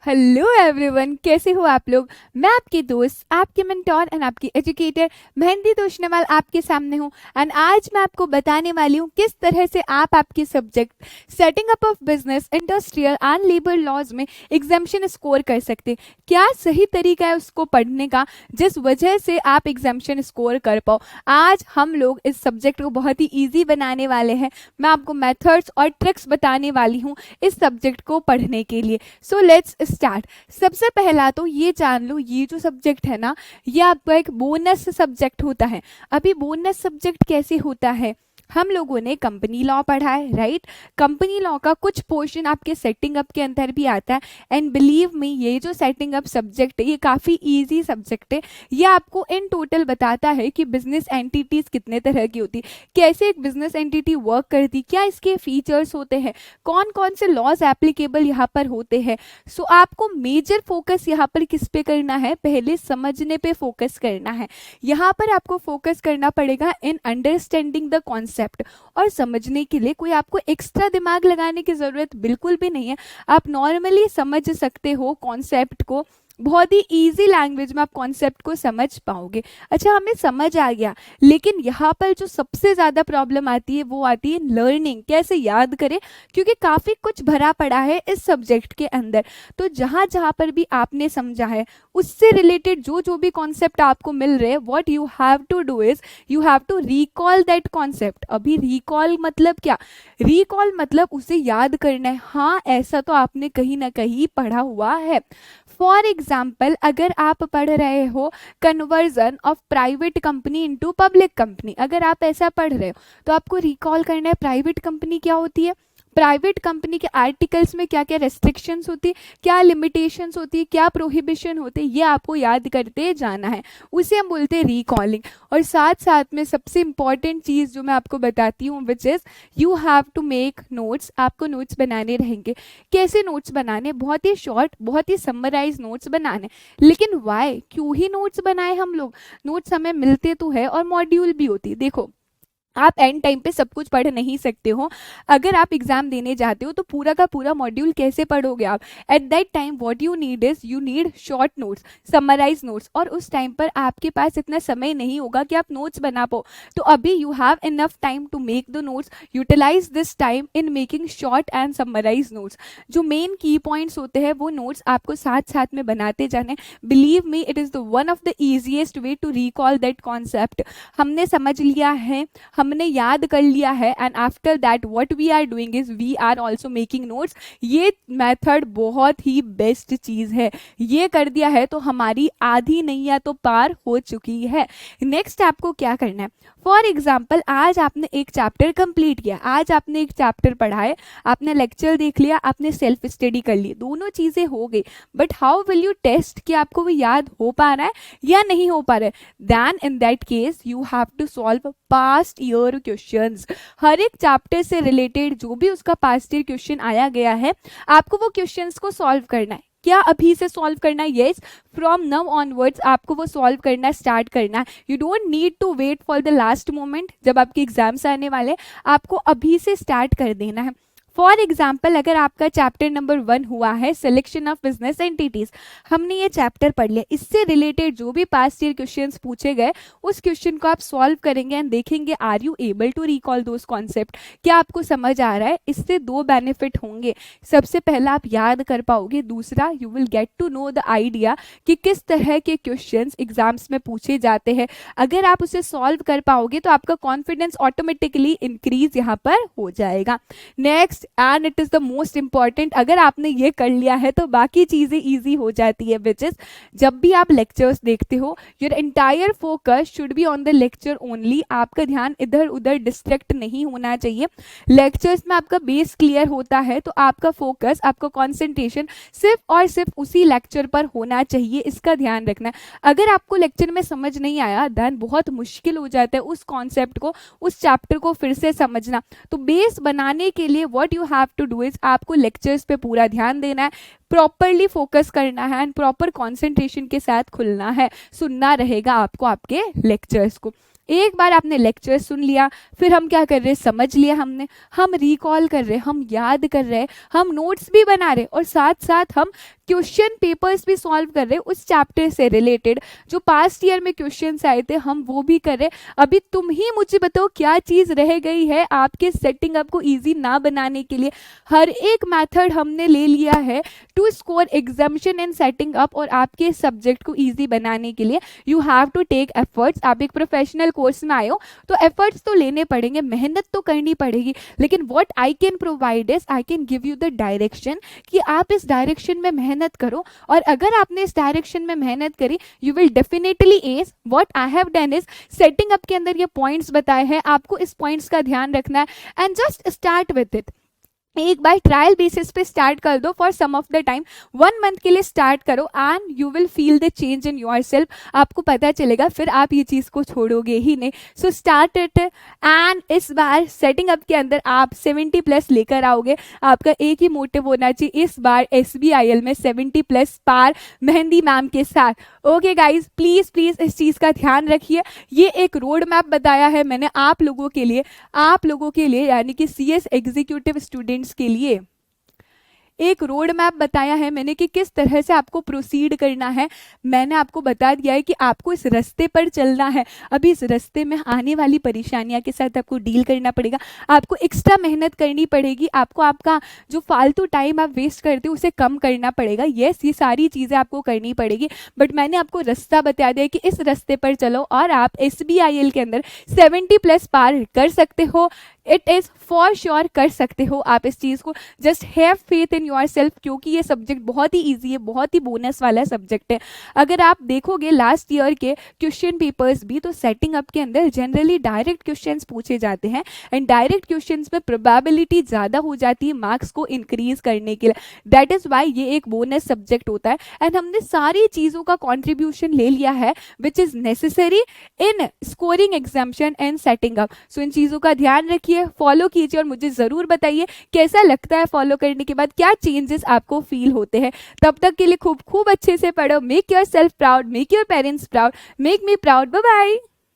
Hello everyone, कैसे हो आप लोग। मैं आपकी दोस्त, आपके मेंटोर एंड आपकी एजुकेटर मेहंदी तोशनेवाल आपके सामने हूँ। एंड आज मैं आपको बताने वाली हूँ किस तरह से आप आपके subject setting up of business, industrial and labour laws में एग्जाम्शन स्कोर कर सकते हैं। क्या सही तरीका है उसको पढ़ने का जिस वजह से आप एग्जाम्शन स्कोर कर पाओ। आज हम लोग इस सब्जेक्ट को बहुत ही ईजी बनाने वाले हैं। मैं आपको मेथड्स और ट्रिक्स बताने वाली हूँ इस सब्जेक्ट को पढ़ने के लिए। So let's start. सबसे पहला तो ये जान लो, ये जो सब्जेक्ट है ना, ये आपका एक बोनस सब्जेक्ट होता है। अभी बोनस सब्जेक्ट कैसे होता है, हम लोगों ने कंपनी लॉ पढ़ा है, राइट। कंपनी लॉ का कुछ पोर्शन आपके सेटिंग अप के अंदर भी आता है। एंड बिलीव मी, ये जो सेटिंग अप सब्जेक्ट है ये काफ़ी इजी सब्जेक्ट है। ये आपको इन टोटल बताता है कि बिजनेस एंटिटीज़ कितने तरह की होती, कैसे एक बिजनेस एंटिटी वर्क करती, क्या इसके फीचर्स होते हैं, कौन कौन से लॉज एप्लीकेबल यहाँ पर होते हैं। सो आपको मेजर फोकस यहाँ पर किस पे करना है, पहले समझने पे फोकस करना है। यहाँ पर आपको फोकस करना पड़ेगा इन अंडरस्टैंडिंग द कॉन्सेप्ट। और समझने के लिए कोई आपको एक्स्ट्रा दिमाग लगाने की जरूरत बिल्कुल भी नहीं है। आप नॉर्मली समझ सकते हो कॉन्सेप्ट को, बहुत ही इजी लैंग्वेज में आप कॉन्सेप्ट को समझ पाओगे। अच्छा, हमें समझ आ गया, लेकिन यहाँ पर जो सबसे ज़्यादा प्रॉब्लम आती है वो आती है लर्निंग, कैसे याद करें, क्योंकि काफ़ी कुछ भरा पड़ा है इस सब्जेक्ट के अंदर। तो जहाँ जहाँ पर भी आपने समझा है उससे रिलेटेड जो जो भी कॉन्सेप्ट आपको मिल रहे हैं, what you have to do is you have to recall that concept. अभी रिकॉल मतलब क्या, रिकॉल मतलब उसे याद करना है। हाँ, ऐसा तो आपने कहीं ना कहीं पढ़ा हुआ है। फॉर एग्जाम्पल, अगर आप पढ़ रहे हो conversion of private company into public company, अगर आप ऐसा पढ़ रहे हो तो आपको रिकॉल करना है प्राइवेट कंपनी क्या होती है, प्राइवेट कंपनी के आर्टिकल्स में क्या क्या रेस्ट्रिक्शंस होती है, क्या लिमिटेशंस होती है, क्या प्रोहिबिशन होते हैं, ये आपको याद करते जाना है। उसे हम बोलते हैं रिकॉलिंग। और साथ साथ में सबसे इंपॉर्टेंट चीज़ जो मैं आपको बताती हूँ which is you have to make notes. आपको नोट्स बनाने रहेंगे। कैसे नोट्स बनाने, बहुत ही शॉर्ट, बहुत ही समराइज नोट्स बनाने। लेकिन वाई, क्यों ही नोट्स बनाए हम लोग, नोट्स हमें मिलते तो है और मॉड्यूल भी होती है। देखो, आप एंड टाइम पे सब कुछ पढ़ नहीं सकते हो। अगर आप एग्जाम देने जाते हो तो पूरा का पूरा मॉड्यूल कैसे पढ़ोगे आप। At that time what you need is you need short notes, summarise notes. और उस टाइम पर आपके पास इतना समय नहीं होगा कि आप नोट्स बना पाओ। तो अभी you have enough time to make the notes. Utilise this time in making short and summarise notes. जो मेन की पॉइंट्स होते हैं वो नोट्स आपको साथ साथ में बनाते जाने। Believe me, it is the one of the easiest way to recall that concept. हमने समझ लिया है, हमने याद कर लिया है, and after that what we are doing is we are also making notes. ये मेथड बहुत ही बेस्ट चीज़ है। ये कर दिया है तो हमारी आधी नैया तो पार हो चुकी है। नेक्स्ट आपको क्या करना है, फॉर एग्जाम्पल आज आपने एक चैप्टर कंप्लीट किया, आज आपने एक चैप्टर पढ़ा है, आपने लेक्चर देख लिया, आपने सेल्फ स्टडी कर ली, दोनों चीज़ें हो गई। But how will you test कि आपको वो याद हो पा रहा है या नहीं हो पा रहा है। Then in that case you have to solve past year questions. हर एक चैप्टर से रिलेटेड जो भी उसका पास्ट ईयर क्वेश्चन आया गया है, आपको वो क्वेश्चंस को सॉल्व करना है। क्या अभी से सॉल्व करना है? यस, फ्रॉम नाउ ऑनवर्ड्स आपको वो सॉल्व करना स्टार्ट करना है। You don't need to wait for the last moment जब आपके एग्जाम्स आने वाले, आपको अभी से स्टार्ट कर देना है। फॉर एग्जाम्पल, अगर आपका चैप्टर नंबर 1 हुआ है सिलेक्शन ऑफ बिजनेस एंटिटीज, हमने ये चैप्टर पढ़ लिया, इससे रिलेटेड जो भी पास्ट ईयर क्वेश्चंस पूछे गए उस क्वेश्चन को आप सॉल्व करेंगे एंड देखेंगे are you able to recall those concept, क्या आपको समझ आ रहा है। इससे दो बेनिफिट होंगे। सबसे पहला, आप याद कर पाओगे, दूसरा you will get to know the idea कि किस तरह के क्वेश्चंस एग्जाम्स में पूछे जाते हैं। अगर आप उसे सॉल्व कर पाओगे तो आपका कॉन्फिडेंस ऑटोमेटिकली इंक्रीज यहाँ पर हो जाएगा। Next and it is the most important, अगर आपने ये कर लिया है तो बाकी चीजें इजी हो जाती है। विच इज, जब भी आप लेक्चर्स देखते हो your entire focus should be on the lecture only. आपका ध्यान इधर उधर डिस्ट्रैक्ट नहीं होना चाहिए। लेक्चर्स में आपका बेस क्लियर होता है तो आपका फोकस, आपका कॉन्सेंट्रेशन सिर्फ और सिर्फ उसी लेक्चर पर होना चाहिए। इसका ध्यान रखना है। अगर आपको लेक्चर में समझ नहीं आया देन बहुत मुश्किल हो जाता है उस कॉन्सेप्ट को, उस चैप्टर को फिर से समझना। तो बेस बनाने के लिए what you have to do is आपको लेक्चर्स पे पूरा ध्यान देना है, प्रॉपरली फोकस करना है एंड प्रॉपर कंसंट्रेशन के साथ खुलना है, सुनना रहेगा आपको आपके लेक्चर्स को। एक बार आपने लेक्चर सुन लिया, फिर हम क्या कर रहे हैं, समझ लिया हमने, हम रिकॉल कर रहे हैं, हम याद कर रहे हैं, हम नोट्स भी बना रहे हैं और साथ साथ हम क्वेश्चन पेपर्स भी सॉल्व कर रहे हैं उस चैप्टर से रिलेटेड, जो पास्ट ईयर में क्वेश्चंस आए थे हम वो भी कर रहे हैं। अभी तुम ही मुझे बताओ क्या चीज़ रह गई है आपके सेटिंग अप को ईजी ना बनाने के लिए। हर एक मेथड हमने ले लिया है to score examination and setting up, और आपके सब्जेक्ट को ईजी बनाने के लिए you have to take efforts. आप एक प्रोफेशनल कोर्स में आए हो तो एफर्ट्स तो लेने पड़ेंगे, मेहनत तो करनी पड़ेगी, लेकिन what I can provide is I can give you the direction कि आप इस डायरेक्शन में मेहनत करो, और अगर आपने इस डायरेक्शन में मेहनत करी you will definitely S. What I have done is setting up के अंदर ये पॉइंट्स बताए हैं, आपको इस पॉइंट्स का ध्यान रखना है and just start with it. एक बार ट्रायल बेसिस पे स्टार्ट कर दो for some of the time, 1 month के लिए स्टार्ट करो and you will feel the change in yourself. आपको पता चलेगा, फिर आप ये चीज़ को छोड़ोगे ही नहीं। सो स्टार्ट इट एंड इस बार सेटिंग अप के अंदर आप 70+ लेकर आओगे। आपका एक ही मोटिव होना चाहिए, इस बार SBIL में 70+ पार मेहंदी मैम के साथ। ओके गाइज, प्लीज़ प्लीज़ इस चीज़ का ध्यान रखिए। ये एक रोड मैप बताया है मैंने आप लोगों के लिए यानी कि CS एग्जीक्यूटिव स्टूडेंट्स के लिए एक रोड मैप बताया है मैंने कि किस तरह से आपको प्रोसीड करना है। मैंने आपको बता दिया है कि आपको इस रास्ते पर चलना है। अभी इस रास्ते में आने वाली परेशानियों के साथ आपको डील करना पड़ेगा, आपको एक्स्ट्रा मेहनत करनी पड़ेगी, आपको आपका जो फालतू टाइम आप वेस्ट करते हो उसे कम करना पड़ेगा। यस, ये सारी चीज़ें आपको करनी पड़ेगी, बट मैंने आपको रास्ता बता दिया कि इस रास्ते पर चलो और आप SBIL के अंदर 70+ पार कर सकते हो। इट इज़ फॉर श्योर कर सकते हो आप इस चीज़ को। Just have faith in your self, क्योंकि ये सब्जेक्ट बहुत ही ईजी है, बहुत ही बोनस वाला सब्जेक्ट है। अगर आप देखोगे लास्ट ईयर के क्वेश्चन पेपर्स भी, तो सेटिंग अप के अंदर जनरली डायरेक्ट क्वेश्चंस पूछे जाते हैं एंड डायरेक्ट क्वेश्चंस में प्रोबेबिलिटी ज़्यादा हो जाती है मार्क्स को इंक्रीज करने के लिए। दैट इज़ वाई ये एक बोनस सब्जेक्ट होता है एंड हमने सारी चीज़ों का कॉन्ट्रीब्यूशन ले लिया है which is necessary in scoring examination and setting up. So इन चीज़ों का ध्यान रखिए, फॉलो कीजिए और मुझे ज़रूर बताइए कैसा लगता है फॉलो करने के बाद, क्या चेंजेस आपको फील होते हैं। तब तक के लिए खूब खूब अच्छे से पढ़ो। Make yourself proud, make your parents proud, make me proud. Bye bye.